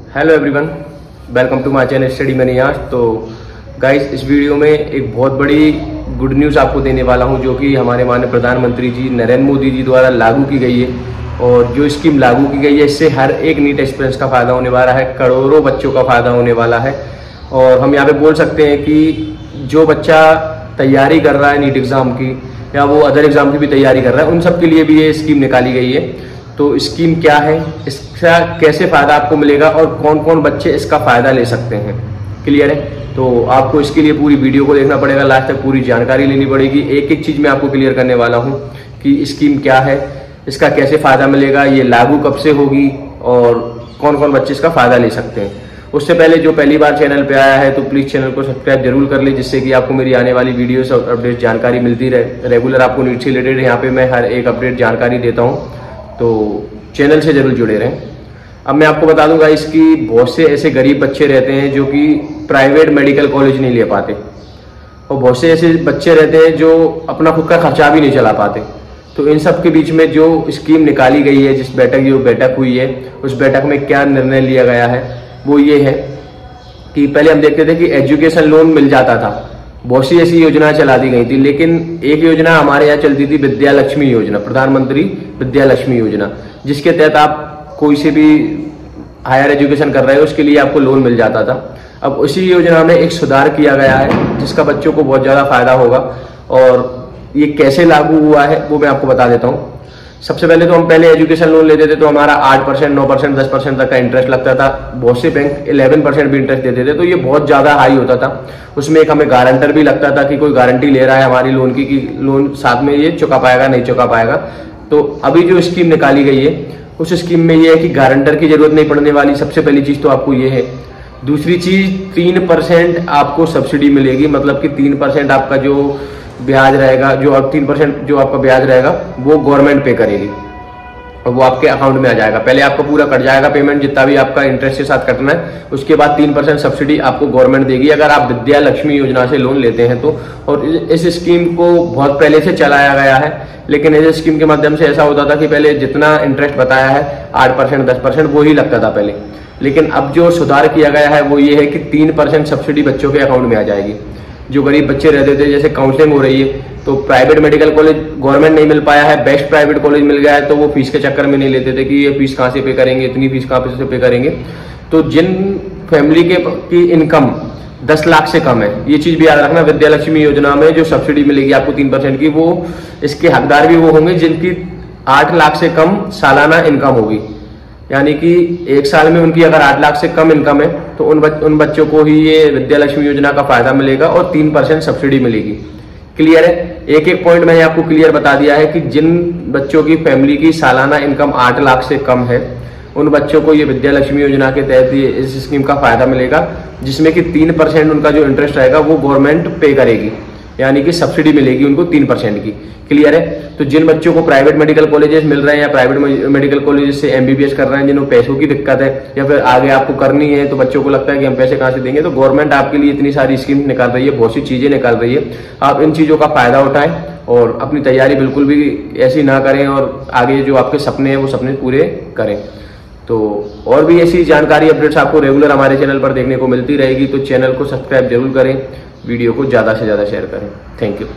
Hello everyone, welcome to my channel study money आज। तो guys, इस वीडियो में एक बहुत बड़ी गुड न्यूज़ आपको देने वाला हूं, जो कि हमारे माननीय प्रधानमंत्री जी नरेंद्र मोदी जी द्वारा लागू की गई है। और जो स्कीम लागू की गई है, इससे हर एक नीट एस्पिरेंट्स का फ़ायदा होने वाला है, करोड़ों बच्चों का फ़ायदा होने वाला है। और हम यहाँ पे बोल सकते हैं कि जो बच्चा तैयारी कर रहा है नीट एग्ज़ाम की, या वो अदर एग्ज़ाम की भी तैयारी कर रहा है, उन सब के लिए भी ये स्कीम निकाली गई है। तो स्कीम क्या है, इसका कैसे फ़ायदा आपको मिलेगा और कौन कौन बच्चे इसका फ़ायदा ले सकते हैं, क्लियर है? तो आपको इसके लिए पूरी वीडियो को देखना पड़ेगा, लास्ट तक पूरी जानकारी लेनी पड़ेगी। एक एक चीज़ मैं आपको क्लियर करने वाला हूँ कि स्कीम क्या है, इसका कैसे फ़ायदा मिलेगा, ये लागू कब से होगी और कौन कौन बच्चे इसका फ़ायदा ले सकते हैं। उससे पहले जो पहली बार चैनल पे आया है तो प्लीज़ चैनल को सब्सक्राइब जरूर कर ले, जिससे कि आपको मेरी आने वाली वीडियोस और अपडेट जानकारी मिलती रहे। रेगुलर आपको नीट से रिलेटेड यहाँ पे मैं हर एक अपडेट जानकारी देता हूँ, तो चैनल से जरूर जुड़े रहें। अब मैं आपको बता दूंगा, इसकी बहुत से ऐसे गरीब बच्चे रहते हैं जो कि प्राइवेट मेडिकल कॉलेज नहीं ले पाते, और बहुत से ऐसे बच्चे रहते हैं जो अपना खुद का खर्चा भी नहीं चला पाते। तो इन सब के बीच में जो स्कीम निकाली गई है, जिस बैठक हुई है, उस बैठक में क्या निर्णय लिया गया है वो ये है कि पहले हम देखते थे कि एजुकेशन लोन मिल जाता था, बहुत सी ऐसी योजना चला दी गई थी, लेकिन एक योजना हमारे यहाँ चलती थी, विद्या लक्ष्मी योजना, प्रधानमंत्री विद्या लक्ष्मी योजना, जिसके तहत आप कोई से भी हायर एजुकेशन कर रहे हो उसके लिए आपको लोन मिल जाता था। अब उसी योजना में एक सुधार किया गया है, जिसका बच्चों को बहुत ज़्यादा फायदा होगा। और ये कैसे लागू हुआ है वो मैं आपको बता देता हूँ। सबसे पहले तो हम पहले एजुकेशन लोन लेते थे तो हमारा 8%, 9%, 10% तक का इंटरेस्ट लगता था। बहुत से बैंक 11% भी इंटरेस्ट देते थे, तो ये बहुत ज़्यादा हाई होता था। उसमें एक हमें गारंटर भी लगता था कि कोई गारंटी ले रहा है हमारी लोन की, कि लोन साथ में ये चुका पाएगा नहीं चुका पाएगा। तो अभी जो स्कीम निकाली गई है, उस स्कीम में ये है कि गारंटर की जरूरत नहीं पड़ने वाली। सबसे पहली चीज़ तो आपको ये है। दूसरी चीज़, 3% आपको सब्सिडी मिलेगी, मतलब कि 3% आपका जो ब्याज रहेगा, जो अब 3% जो आपका ब्याज रहेगा वो गवर्नमेंट पे करेगी और वो आपके अकाउंट में आ जाएगा। पहले आपका पूरा कट जाएगा पेमेंट, जितना भी आपका इंटरेस्ट के साथ कटना है, उसके बाद 3% सब्सिडी आपको गवर्नमेंट देगी, अगर आप विद्या लक्ष्मी योजना से लोन लेते हैं तो। और इस स्कीम को बहुत पहले से चलाया गया है, लेकिन इस स्कीम के माध्यम से ऐसा होता था कि पहले जितना इंटरेस्ट बताया है 8%, 10% वो ही लगता था पहले। लेकिन अब जो सुधार किया गया है वो ये है कि 3% सब्सिडी बच्चों के अकाउंट में आ जाएगी। जो गरीब बच्चे रहते थे, जैसे काउंसलिंग हो रही है, तो प्राइवेट मेडिकल कॉलेज गवर्नमेंट नहीं मिल पाया है, बेस्ट प्राइवेट कॉलेज मिल गया है, तो वो फीस के चक्कर में नहीं लेते थे कि ये फीस कहाँ से पे करेंगे, इतनी फीस कहाँ से पे करेंगे। तो जिन फैमिली की इनकम 10 लाख से कम है, ये चीज़ भी याद रखना, विद्या लक्ष्मी योजना में जो सब्सिडी मिलेगी आपको 3% की, वो इसके हकदार भी वो होंगे जिनकी 8 लाख से कम सालाना इनकम होगी। यानी कि एक साल में उनकी अगर 8 लाख से कम इनकम है तो उन बच्चों को ही ये विद्या लक्ष्मी योजना का फायदा मिलेगा और 3% सब्सिडी मिलेगी। क्लियर है? एक एक पॉइंट मैंने आपको क्लियर बता दिया है कि जिन बच्चों की फैमिली की सालाना इनकम 8 लाख से कम है, उन बच्चों को ये विद्या लक्ष्मी योजना के तहत ये इस स्कीम का फायदा मिलेगा, जिसमें कि 3% उनका जो इंटरेस्ट रहेगा वो गवर्नमेंट पे करेगी, यानी कि सब्सिडी मिलेगी उनको 3% की। क्लियर है? तो जिन बच्चों को प्राइवेट मेडिकल कॉलेजेस मिल रहे हैं या प्राइवेट मेडिकल कॉलेजेस से MBBS कर रहे हैं, जिन्होंने पैसों की दिक्कत है या फिर आगे आपको करनी है, तो बच्चों को लगता है कि हम पैसे कहाँ से देंगे, तो गवर्नमेंट आपके लिए इतनी सारी स्कीम निकाल रही है, बहुत सी चीज़ें निकाल रही है। आप इन चीज़ों का फायदा उठाएं और अपनी तैयारी बिल्कुल भी ऐसी ना करें, और आगे जो आपके सपने हैं वो सपने पूरे करें। तो और भी ऐसी जानकारी अपडेट्स आपको रेगुलर हमारे चैनल पर देखने को मिलती रहेगी, तो चैनल को सब्सक्राइब जरूर करें, वीडियो को ज़्यादा से ज़्यादा शेयर करें। Thank you.